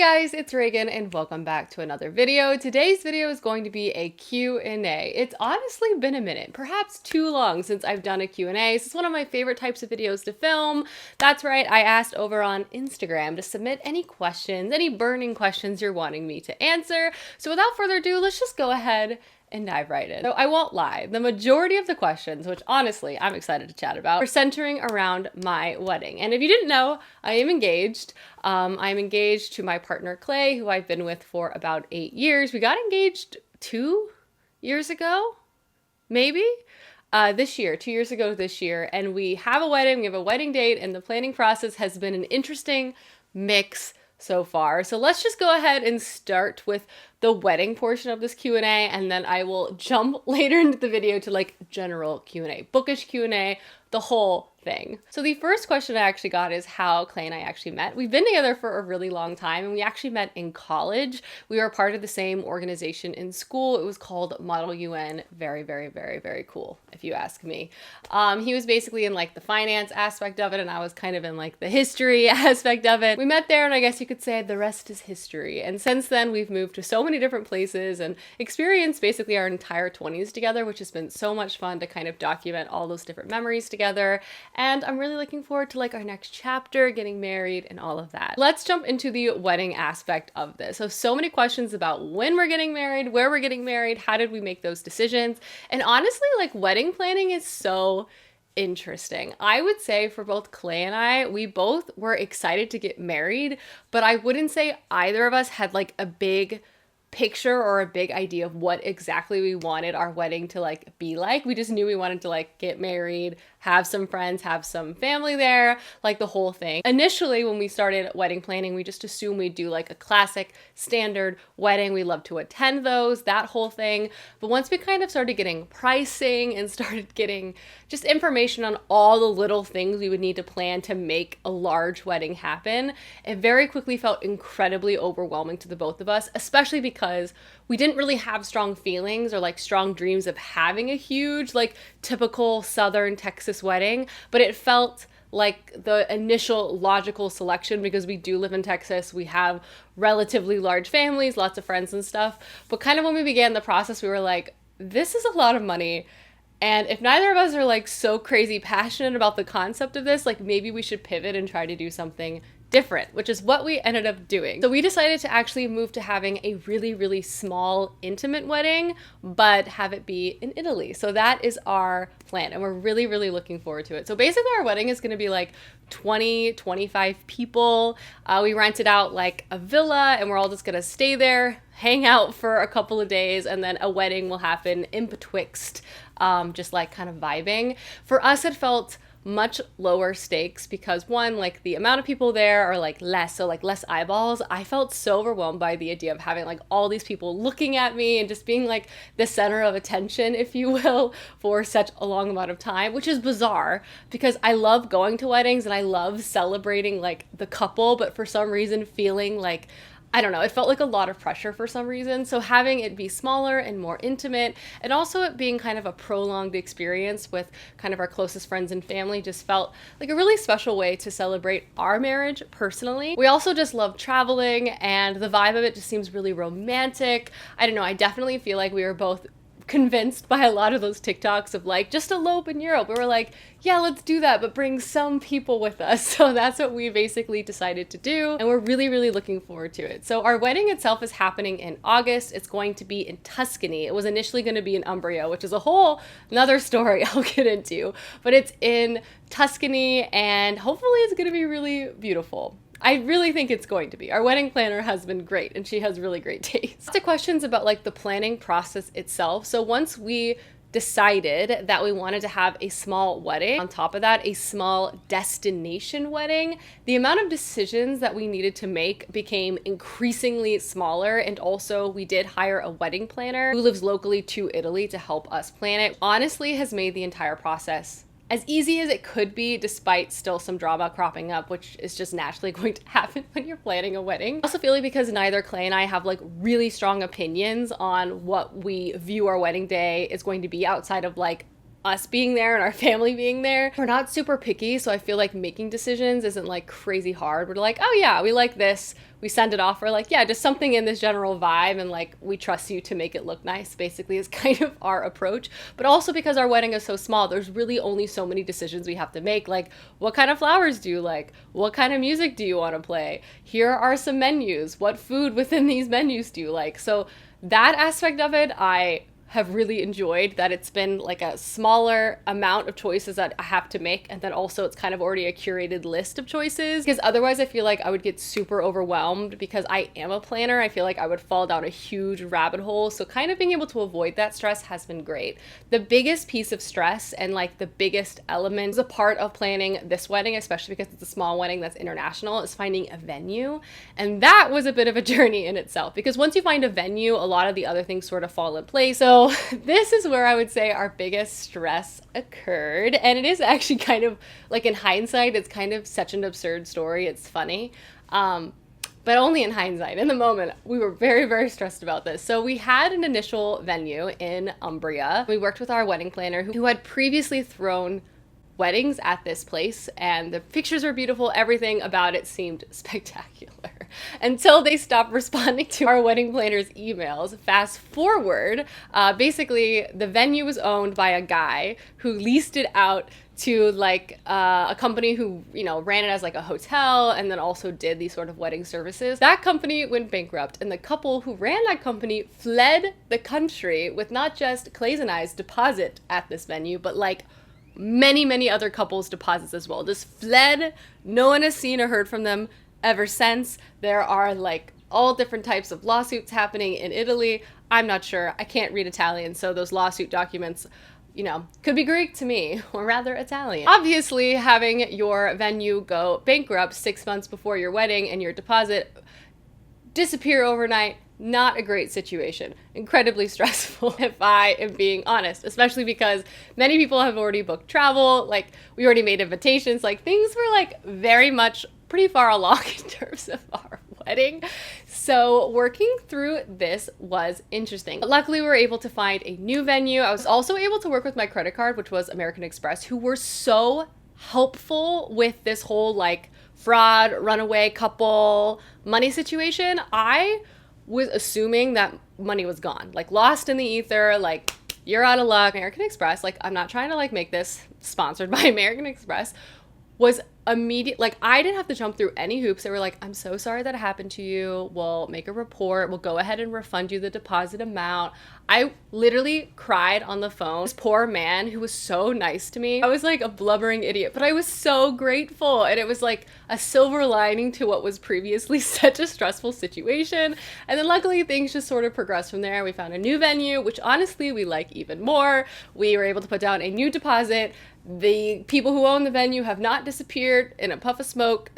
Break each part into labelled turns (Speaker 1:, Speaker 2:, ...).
Speaker 1: Hey guys, it's Reagan and welcome back to another video. Today's video is going to be a Q&A. It's honestly been a minute, perhaps too long since I've done a Q&A. This is one of my favorite types of videos to film. That's right, I asked over on Instagram to submit any questions, any burning questions you're wanting me to answer. So without further ado, let's just go ahead and dive right in. So I won't lie, the majority of the questions, which honestly I'm excited to chat about, are centering around my wedding. And if you didn't know, I am engaged. I'm engaged to my partner Clay, who I've been with for about 8 years. We got engaged 2 years ago, maybe? This year, 2 years ago this year, and we have a wedding, we have a wedding date, and the planning process has been an interesting mix so far. So let's just go ahead and start with the wedding portion of this Q&A, and then I will jump later into the video to like general Q&A, bookish Q&A, the whole thing. So the first question I actually got is how Clay and I actually met. We've been together for a really long time, and we actually met in college. We were part of the same organization in school. It was called Model UN. Very, very, very, very cool, if you ask me. He was basically in like the finance aspect of it, and I was kind of in like the history aspect of it. We met there, and I guess you could say the rest is history. And since then, we've moved to so many different places and experienced basically our entire 20s together, which has been so much fun to kind of document all those different memories together. And I'm really looking forward to like our next chapter, getting married and all of that. Let's jump into the wedding aspect of this. So many questions about when we're getting married, where we're getting married, how did we make those decisions? And honestly, like wedding planning is so interesting. I would say for both Clay and I, we both were excited to get married, but I wouldn't say either of us had like a big picture or a big idea of what exactly we wanted our wedding to like be like. We just knew we wanted to like get married, have some friends, have some family there, like the whole thing. Initially, when we started wedding planning, we just assumed we'd do like a classic standard wedding. We love to attend those, that whole thing. But once we kind of started getting pricing and started getting just information on all the little things we would need to plan to make a large wedding happen, it very quickly felt incredibly overwhelming to the both of us, especially because we didn't really have strong feelings or like strong dreams of having a huge, like typical Southern Texas wedding, but it felt like the initial logical selection because we do live in Texas. We have relatively large families, lots of friends and stuff. But kind of when we began the process, we were like, this is a lot of money. And if neither of us are like so crazy passionate about the concept of this, like maybe we should pivot and try to do something different, which is what we ended up doing. So we decided to actually move to having a really, really small, intimate wedding, but have it be in Italy. So that is our plan, and we're really, really looking forward to it. So basically our wedding is gonna be like 20, 25 people. We rented out like a villa, and we're all just gonna stay there, hang out for a couple of days, and then a wedding will happen in betwixt, just like kind of vibing. For us, it felt much lower stakes because one, like the amount of people there are like less, so like less eyeballs. I felt so overwhelmed by the idea of having like all these people looking at me and just being like the center of attention, if you will, for such a long amount of time, which is bizarre because I love going to weddings and I love celebrating like the couple, but for some reason feeling like, I don't know, it felt like a lot of pressure for some reason. So having it be smaller and more intimate, and also it being kind of a prolonged experience with kind of our closest friends and family, just felt like a really special way to celebrate our marriage personally. We also just love traveling, and the vibe of it just seems really romantic. I don't know, I definitely feel like we were both convinced by a lot of those TikToks of like, just elope in Europe. We were like, yeah, let's do that, but bring some people with us. So that's what we basically decided to do, and we're really, really looking forward to it. So our wedding itself is happening in August. It's going to be in Tuscany. It was initially going to be in Umbria, which is a whole another story I'll get into, but it's in Tuscany, and hopefully it's going to be really beautiful. I really think it's going to be. Our wedding planner has been great, and she has really great taste. Lots of questions about like the planning process itself. So once we decided that we wanted to have a small wedding, on top of that, a small destination wedding, the amount of decisions that we needed to make became increasingly smaller. And also we did hire a wedding planner who lives locally to Italy to help us plan it. Honestly, has made the entire process as easy as it could be, despite still some drama cropping up, which is just naturally going to happen when you're planning a wedding. I also feel like because neither Clay and I have like really strong opinions on what we view our wedding day is going to be outside of like us being there and our family being there. We're not super picky, so I feel like making decisions isn't like crazy hard. We're like, oh yeah, we like this. We send it off. We're like, yeah, just something in this general vibe, and like we trust you to make it look nice, basically, is kind of our approach. But also because our wedding is so small, there's really only so many decisions we have to make. Like, what kind of flowers do you like? What kind of music do you want to play? Here are some menus. What food within these menus do you like? So that aspect of it, I have really enjoyed, that it's been like a smaller amount of choices that I have to make, and then also it's kind of already a curated list of choices, because otherwise I feel like I would get super overwhelmed because I am a planner. I feel like I would fall down a huge rabbit hole, so kind of being able to avoid that stress has been great. The biggest piece of stress and like the biggest element, a part of planning this wedding, especially because it's a small wedding that's international, is finding a venue. And that was a bit of a journey in itself, because once you find a venue, a lot of the other things sort of fall in place. So this is where I would say our biggest stress occurred. And it is actually kind of like, in hindsight, it's kind of such an absurd story. It's funny. But only in hindsight. In the moment, we were very, very stressed about this. So we had an initial venue in Umbria. We worked with our wedding planner who had previously thrown weddings at this place, and the pictures were beautiful. Everything about it seemed spectacular until they stopped responding to our wedding planner's emails. Fast forward, basically the venue was owned by a guy who leased it out to like a company who, you know, ran it as like a hotel and then also did these sort of wedding services. That company went bankrupt, and the couple who ran that company fled the country with not just Clay's and I's deposit at this venue, but like many other couples' deposits as well. Just fled. No one has seen or heard from them ever since. There are like all different types of lawsuits happening in Italy. I'm not sure. I can't read Italian, so those lawsuit documents, you know, could be Greek to me, or rather Italian. Obviously, having your venue go bankrupt 6 months before your wedding and your deposit disappear overnight, not a great situation. Incredibly stressful, if I am being honest, especially because many people have already booked travel, like we already made invitations, like things were like very much pretty far along in terms of our wedding. So working through this was interesting. But luckily we were able to find a new venue. I was also able to work with my credit card, which was American Express, who were so helpful with this whole like fraud, runaway couple money situation. I was assuming that money was gone, like lost in the ether, like you're out of luck. American Express, like I'm not trying to like make this sponsored by American Express, was immediate. Like I didn't have to jump through any hoops. They were like, I'm so sorry that happened to you. We'll make a report. We'll go ahead and refund you the deposit amount. I literally cried on the phone. This poor man who was so nice to me. I was like a blubbering idiot, but I was so grateful. And it was like a silver lining to what was previously such a stressful situation. And then luckily things just sort of progressed from there. We found a new venue, which honestly we like even more. We were able to put down a new deposit. The people who own the venue have not disappeared in a puff of smoke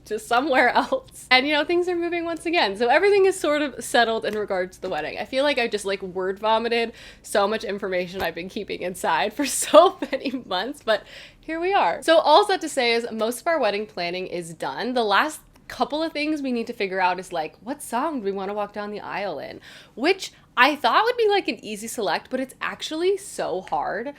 Speaker 1: to somewhere else. And you know, things are moving once again. So everything is sort of settled in regards to the wedding. I feel like I just like word vomited so much information I've been keeping inside for so many months, but here we are. So all that to say is most of our wedding planning is done. The last couple of things we need to figure out is like, what song do we want to walk down the aisle in? Which I thought would be like an easy select, but it's actually so hard.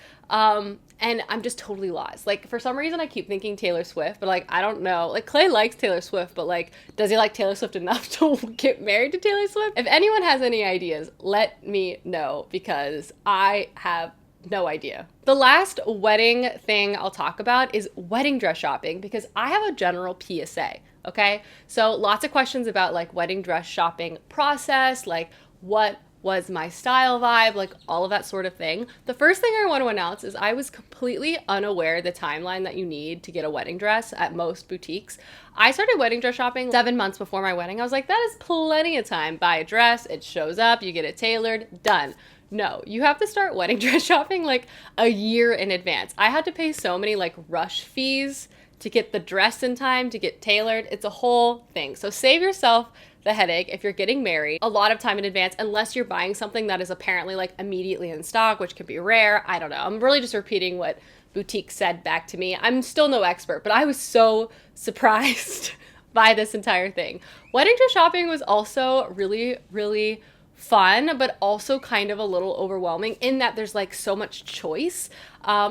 Speaker 1: And I'm just totally lost. Like for some reason I keep thinking Taylor Swift, but like, I don't know. Like Clay likes Taylor Swift, but like, does he like Taylor Swift enough to get married to Taylor Swift? If anyone has any ideas, let me know, because I have no idea. The last wedding thing I'll talk about is wedding dress shopping, because I have a general PSA, okay? So lots of questions about like wedding dress shopping process, like what was my style vibe, like all of that sort of thing. The first thing I want to announce is I was completely unaware the timeline that you need to get a wedding dress at most boutiques. I started wedding dress shopping 7 months before my wedding. I was like, that is plenty of time. Buy a dress, it shows up, you get it tailored, done. No, you have to start wedding dress shopping like a year in advance. I had to pay so many like rush fees to get the dress in time to get tailored. It's a whole thing. So save yourself the headache if you're getting married a lot of time in advance, unless you're buying something that is apparently like immediately in stock, which could be rare. I don't know. I'm really just repeating what boutiques said back to me. I'm still no expert, but I was so surprised by this entire thing. Wedding dress shopping was also really fun, but also kind of a little overwhelming in that there's like so much choice.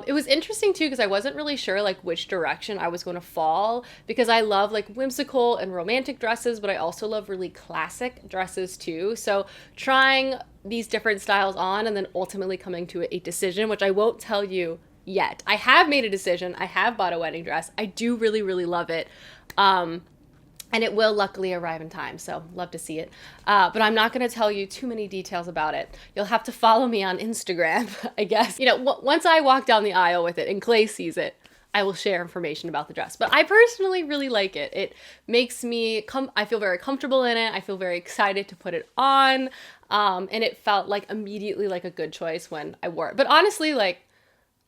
Speaker 1: It was interesting too because I wasn't really sure like which direction I was going to fall, because I love like whimsical and romantic dresses, but I also love really classic dresses too. So trying these different styles on and then ultimately coming to a decision, which I won't tell you yet. I have made a decision. I have bought a wedding dress. I do really, really love it. And it will luckily arrive in time, so love to see it. But I'm not going to tell you too many details about it. You'll have to follow me on Instagram, I guess. You know, once I walk down the aisle with it and Clay sees it, I will share information about the dress. But I personally really like it. It makes me I feel very comfortable in it. I feel very excited to put it on. And it felt like immediately like a good choice when I wore it. But honestly, like,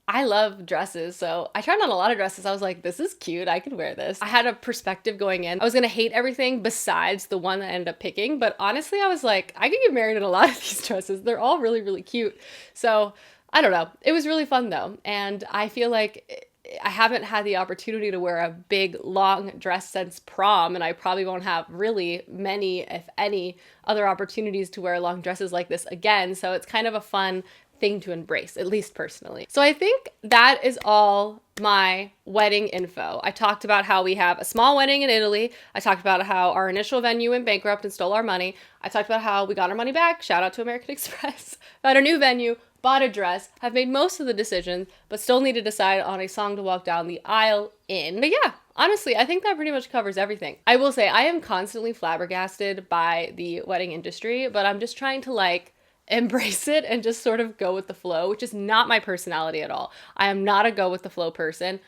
Speaker 1: I love dresses, so I tried on a lot of dresses. I was like, this is cute, I could wear this. I had a perspective going in. I was gonna hate everything besides the one that I ended up picking, but honestly, I was like, I could get married in a lot of these dresses. They're all really, really cute. So I don't know. It was really fun though, and I feel like I haven't had the opportunity to wear a big, long dress since prom, and I probably won't have really many, if any, other opportunities to wear long dresses like this again, so it's kind of a fun thing to embrace, at least personally. So I think that is all my wedding info. I talked about how we have a small wedding in Italy. I talked about how our initial venue went bankrupt and stole our money. I talked about how we got our money back. Shout out to American Express. Got a new venue, bought a dress, have made most of the decisions, but still need to decide on a song to walk down the aisle in. But yeah, honestly, I think that pretty much covers everything. I will say I am constantly flabbergasted by the wedding industry, but I'm just trying to like embrace it and just sort of go with the flow, which is not my personality at all. I am not a go with the flow person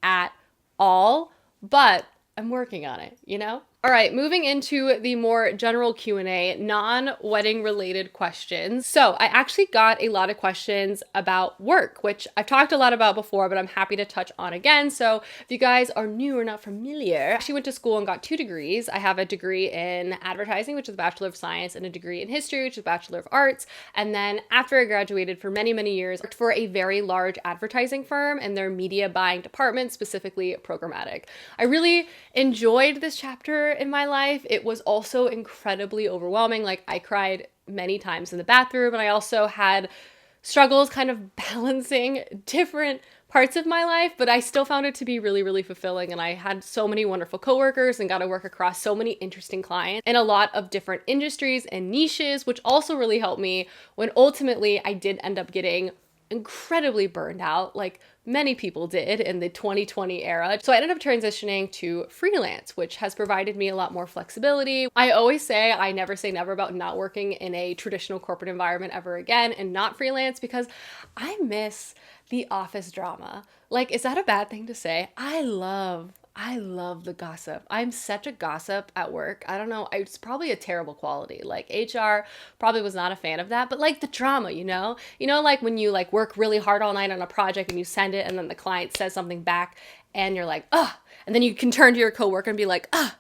Speaker 1: at all, but I'm working on it, you know? All right, moving into the more general Q&A, non-wedding related questions. So I actually got a lot of questions about work, which I've talked a lot about before, but I'm happy to touch on again. So if you guys are new or not familiar, I actually went to school and got 2 degrees. I have a degree in advertising, which is a Bachelor of Science, and a degree in history, which is a Bachelor of Arts. And then after I graduated, for many, many years, I worked for a very large advertising firm and their media buying department, specifically programmatic. I really enjoyed this chapter in my life. It was also incredibly overwhelming. Like, I cried many times in the bathroom, and I also had struggles kind of balancing different parts of my life, but I still found it to be really, really fulfilling. And I had so many wonderful coworkers and got to work across so many interesting clients in a lot of different industries and niches, which also really helped me when ultimately I did end up getting incredibly burned out, like many people did in the 2020 era. So I ended up transitioning to freelance, which has provided me a lot more flexibility. I always say I never say never about not working in a traditional corporate environment ever again and not freelance, because I miss the office drama. Like, is that a bad thing to say? I love the gossip. I'm such a gossip at work. I don't know. It's probably a terrible quality. Like, HR probably was not a fan of that, but like the drama, you know, like when you like work really hard all night on a project and you send it and then the client says something back and you're like, ugh. And then you can turn to your coworker and be like, ugh.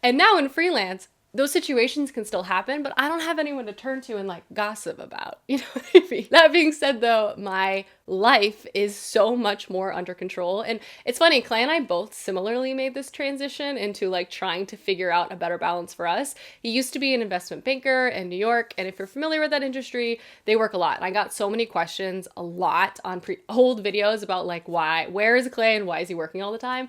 Speaker 1: And now in freelance, those situations can still happen, but I don't have anyone to turn to and like gossip about. You know what I mean? That being said though, my life is so much more under control. And it's funny, Clay and I both similarly made this transition into like trying to figure out a better balance for us. He used to be an investment banker in New York, and if you're familiar with that industry, they work a lot. And I got so many questions a lot on old videos about like where is Clay and why is he working all the time?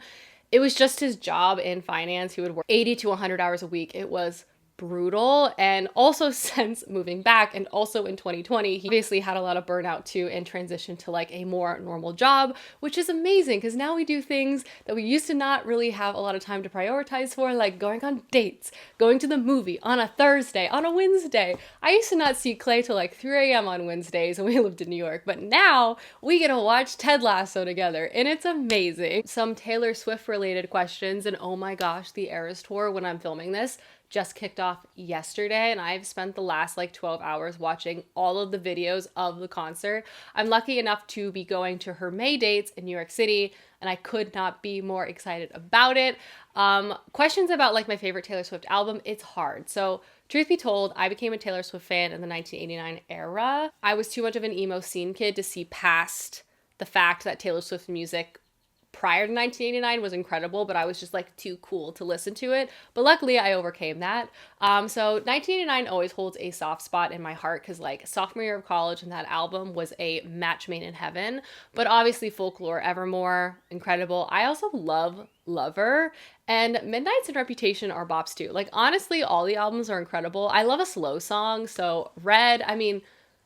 Speaker 1: It was just his job in finance. He would work 80 to 100 hours a week. It was brutal. And also since moving back and also in 2020, he obviously had a lot of burnout too and transitioned to like a more normal job, which is amazing because now we do things that we used to not really have a lot of time to prioritize for, like going on dates, going to the movie on a Thursday, on a Wednesday. I used to not see Clay till like 3 a.m. on Wednesdays when we lived in New York, but now we get to watch Ted Lasso together and it's amazing. Some Taylor Swift related questions, and oh my gosh, the Eras Tour when I'm filming this just kicked off yesterday, and I've spent the last like 12 hours watching all of the videos of the concert. I'm lucky enough to be going to her May dates in New York City, and I could not be more excited about it. Questions about like my favorite Taylor Swift album, it's hard. So truth be told, I became a Taylor Swift fan in the 1989 era. I was too much of an emo scene kid to see past the fact that Taylor Swift music prior to 1989 was incredible, but I was just like too cool to listen to it. But luckily I overcame that. So 1989 always holds a soft spot in my heart because like sophomore year of college and that album was a match made in heaven. But obviously Folklore, Evermore, incredible. I also love Lover, and Midnights and Reputation are bops too. Like honestly, all the albums are incredible. I love a slow song, so Red, I mean,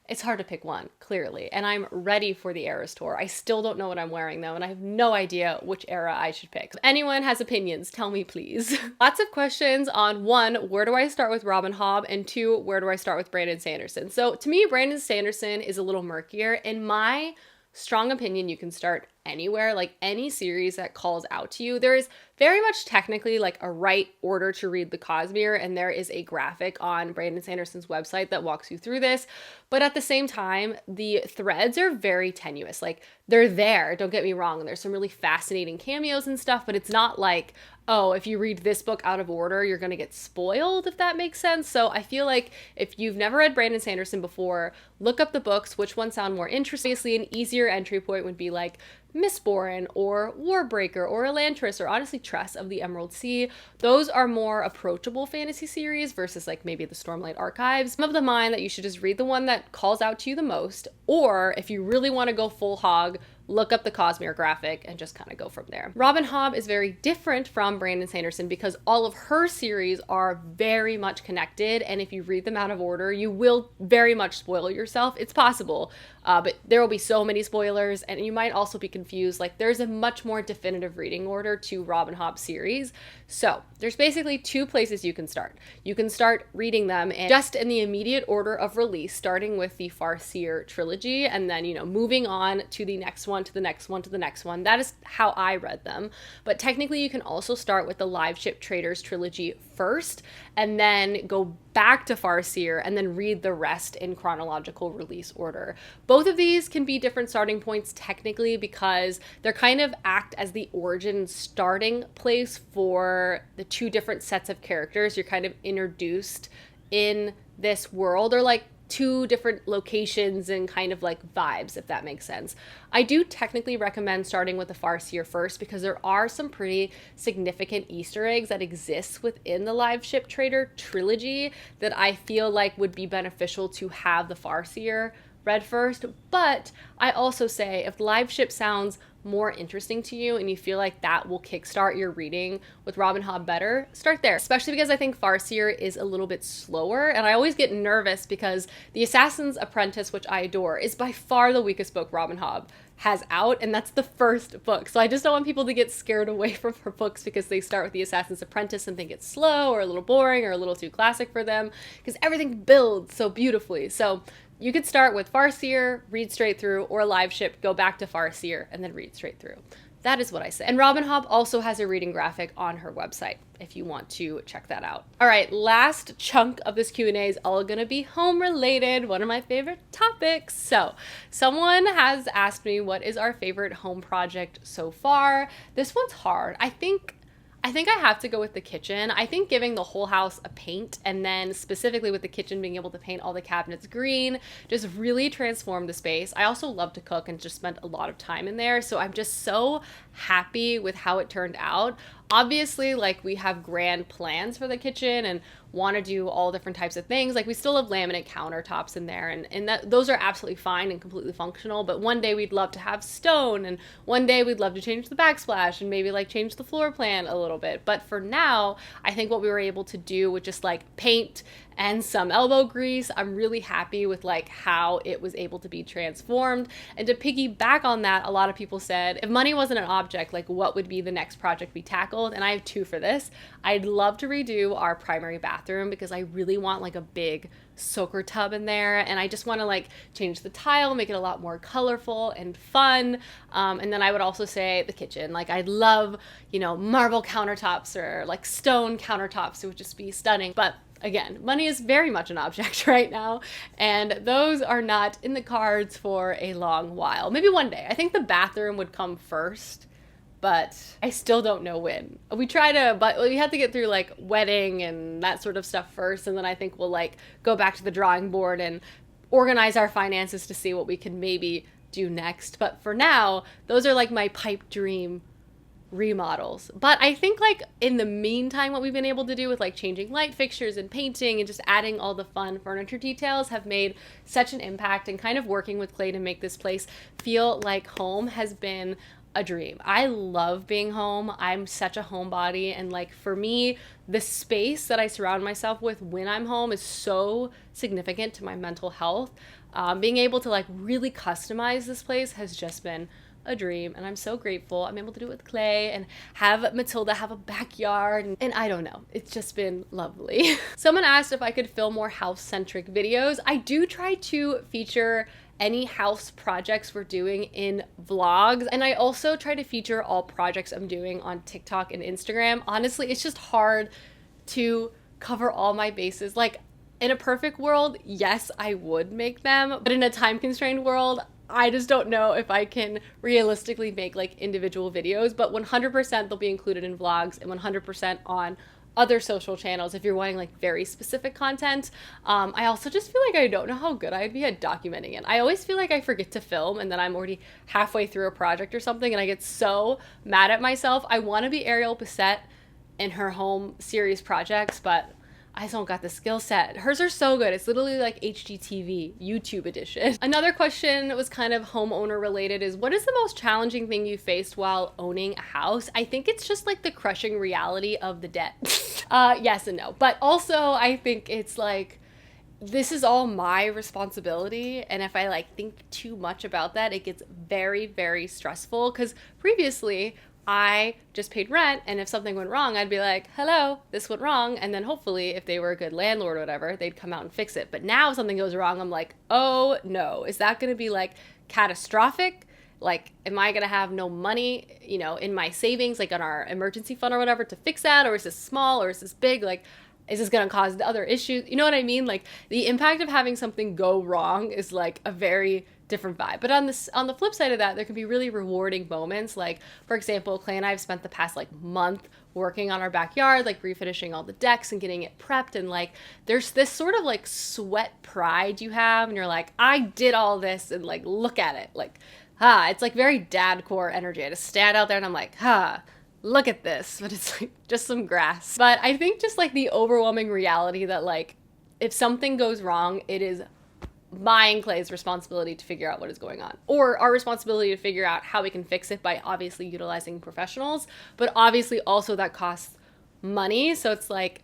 Speaker 1: it's hard to pick one, clearly. And I'm ready for the Eras tour. I still don't know what I'm wearing though, and I have no idea which era I should pick. If anyone has opinions, tell me please. Lots of questions on one, where do I start with Robin Hobb? And two, where do I start with Brandon Sanderson? So to me, Brandon Sanderson is a little murkier. In my strong opinion, you can start anywhere, like any series that calls out to you. There is very much technically like a right order to read the Cosmere, and there is a graphic on Brandon Sanderson's website that walks you through this. But at the same time, the threads are very tenuous. Like they're there, don't get me wrong, and there's some really fascinating cameos and stuff, but it's not like, oh, if you read this book out of order, you're gonna get spoiled, if that makes sense. So I feel like if you've never read Brandon Sanderson before, look up the books, which ones sound more interesting. Obviously, an easier entry point would be like Mistborn or Warbreaker or Elantris or honestly Tress of the Emerald Sea. Those are more approachable fantasy series versus like maybe the Stormlight Archives. I'm of the mind that you should just read the one that calls out to you the most, or if you really want to go full hog, look up the Cosmere graphic and just kind of go from there. Robin Hobb is very different from Brandon Sanderson because all of her series are very much connected, and if you read them out of order, you will very much spoil yourself. It's possible, but there will be so many spoilers, and you might also be confused. Like there's a much more definitive reading order to Robin Hobb series. So there's basically two places you can start. You can start reading them and just in the immediate order of release, starting with the Farseer trilogy, and then, you know, moving on to the next one, to the next one, to the next one. That is how I read them. But technically you can also start with the Live Ship Traders trilogy first, and then go back to Farseer and then read the rest in chronological release order. Both of these can be different starting points technically because they're kind of act as the origin starting place for the two different sets of characters. You're kind of introduced in this world, or like two different locations and kind of like vibes, if that makes sense. I do technically recommend starting with the Farseer first because there are some pretty significant Easter eggs that exist within the Live Ship Trader trilogy that I feel like would be beneficial to have the Farseer read first. But I also say if Live Ship sounds more interesting to you and you feel like that will kickstart your reading with Robin Hobb better, start there. Especially because I think Farseer is a little bit slower, and I always get nervous because The Assassin's Apprentice, which I adore, is by far the weakest book Robin Hobb has out, and that's the first book. So I just don't want people to get scared away from her books because they start with The Assassin's Apprentice and think it's slow or a little boring or a little too classic for them, because everything builds so beautifully. So you could start with Farseer, read straight through, or Live Ship, go back to Farseer, and then read straight through. That is what I say. And Robin Hobb also has a reading graphic on her website if you want to check that out. All right, last chunk of this Q&A is all gonna be home related, one of my favorite topics. So someone has asked me, what is our favorite home project so far? This one's hard. I think I have to go with the kitchen. I think giving the whole house a paint, and then specifically with the kitchen being able to paint all the cabinets green, just really transformed the space. I also love to cook and just spent a lot of time in there, so I'm just so happy with how it turned out. Obviously, like, we have grand plans for the kitchen and want to do all different types of things. Like, we still have laminate countertops in there, and those are absolutely fine and completely functional, but one day we'd love to have stone, and one day we'd love to change the backsplash and maybe like change the floor plan a little bit. But for now, I think what we were able to do with just like paint and some elbow grease, I'm really happy with like how it was able to be transformed. And to piggyback on that, a lot of people said, if money wasn't an object, like what would be the next project we tackled? And I have two for this. I'd love to redo our primary bathroom because I really want like a big soaker tub in there, and I just want to like change the tile, make it a lot more colorful and fun. And then I would also say the kitchen. Like, I'd love, you know, marble countertops or like stone countertops. It would just be stunning. But again, money is very much an object right now, and those are not in the cards for a long while. Maybe one day. I think the bathroom would come first, but I still don't know when. But we have to get through like wedding and that sort of stuff first, and then I think we'll like go back to the drawing board and organize our finances to see what we can maybe do next. But for now, those are like my pipe dream remodels. But I think like in the meantime, what we've been able to do with like changing light fixtures and painting and just adding all the fun furniture details have made such an impact, and kind of working with Clay to make this place feel like home has been a dream. I love being home. I'm such a homebody, and like for me, the space that I surround myself with when I'm home is so significant to my mental health. Being able to like really customize this place has just been a dream, and I'm so grateful I'm able to do it with Clay and have Matilda have a backyard, and I don't know, it's just been lovely. Someone asked if I could film more house-centric videos. I do try to feature any house projects we're doing in vlogs, and I also try to feature all projects I'm doing on TikTok and Instagram. Honestly, it's just hard to cover all my bases. Like in a perfect world, yes, I would make them, but in a time-constrained world, I just don't know if I can realistically make like individual videos, but 100% they'll be included in vlogs and 100% on other social channels if you're wanting like very specific content. I also just feel like I don't know how good I'd be at documenting it. I always feel like I forget to film and then I'm already halfway through a project or something and I get so mad at myself. I want to be Ariel Bissett in her home series projects, but I just don't got the skill set. Hers are so good. It's literally like HGTV, YouTube edition. Another question was kind of homeowner related is, what is the most challenging thing you faced while owning a house? I think it's just like the crushing reality of the debt. Yes and no. But also I think it's like, this is all my responsibility. And if I like think too much about that, it gets very, very stressful. Because previously I just paid rent, and if something went wrong, I'd be like, hello, this went wrong. And then hopefully if they were a good landlord or whatever, they'd come out and fix it. But now if something goes wrong, I'm like, oh no, is that going to be like catastrophic? Like, am I going to have no money, you know, in my savings, like on our emergency fund or whatever to fix that? Or is this small or is this big? Like, is this going to cause other issues? You know what I mean? Like the impact of having something go wrong is like a very different vibe. But on the flip side of that, there can be really rewarding moments. Like, for example, Clay and I have spent the past like month working on our backyard, like refinishing all the decks and getting it prepped. And like, there's this sort of like sweat pride you have. And you're like, I did all this and like, look at it. Like, it's like very dad core energy. I just stand out there and I'm like, look at this. But it's like just some grass. But I think just like the overwhelming reality that like, if something goes wrong, it is my and Clay's responsibility to figure out what is going on, or our responsibility to figure out how we can fix it by obviously utilizing professionals, but obviously also that costs money. So it's like,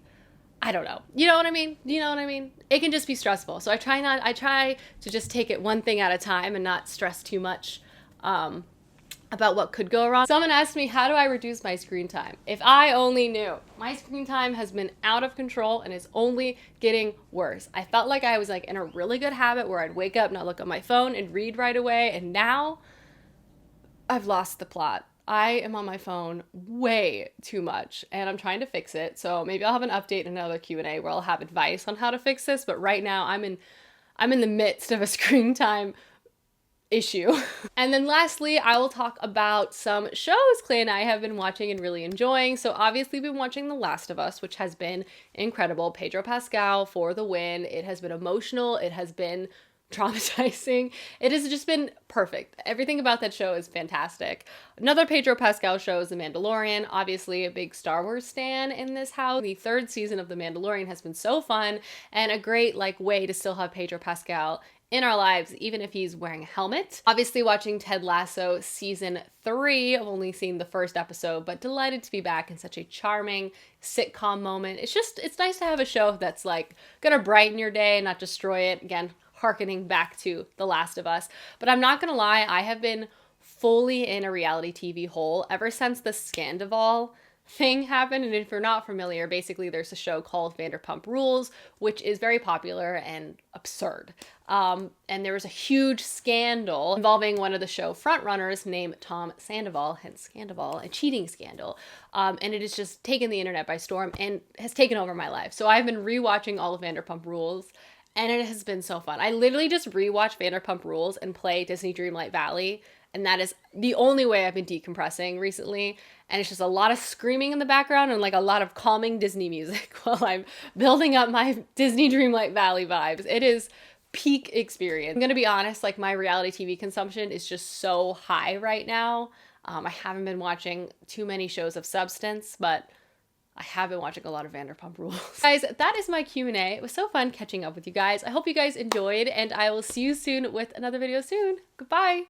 Speaker 1: I don't know. You know what I mean? You know what I mean? It can just be stressful. So I try to just take it one thing at a time and not stress too much about what could go wrong. Someone asked me, how do I reduce my screen time? If I only knew. My screen time has been out of control and is only getting worse. I felt like I was like in a really good habit where I'd wake up, not look at my phone and read right away. And now I've lost the plot. I am on my phone way too much and I'm trying to fix it. So maybe I'll have an update in another Q&A where I'll have advice on how to fix this. But right now I'm in the midst of a screen time issue. And then lastly, I will talk about some shows Clay and I have been watching and really enjoying. So obviously we've been watching The Last of Us, which has been incredible. Pedro Pascal for the win. It has been emotional. It has been traumatizing. It has just been perfect. Everything about that show is fantastic. Another Pedro Pascal show is The Mandalorian. Obviously a big Star Wars stan in this house. The third season of The Mandalorian has been so fun and a great like way to still have Pedro Pascal in our lives, even if he's wearing a helmet. Obviously watching Ted Lasso season 3. I've only seen the first episode, but delighted to be back in such a charming sitcom moment. It's nice to have a show that's like gonna brighten your day and not destroy it. Again, hearkening back to The Last of Us. But I'm not gonna lie, I have been fully in a reality TV hole ever since the Scandival thing happened. And if you're not familiar, basically there's a show called Vanderpump Rules, which is very popular and absurd. And there was a huge scandal involving one of the show frontrunners named Tom Sandoval, hence Scandival, a cheating scandal. And it has just taken the internet by storm and has taken over my life. So I've been rewatching all of Vanderpump Rules and it has been so fun. I literally just rewatch Vanderpump Rules and play Disney Dreamlight Valley. And that is the only way I've been decompressing recently. And it's just a lot of screaming in the background and like a lot of calming Disney music while I'm building up my Disney Dreamlight Valley vibes. It is peak experience. I'm gonna be honest, like my reality TV consumption is just so high right now. I haven't been watching too many shows of substance, but I have been watching a lot of Vanderpump Rules. Guys, that is my Q&A. It was so fun catching up with you guys. I hope you guys enjoyed, and I will see you soon with another video soon. Goodbye.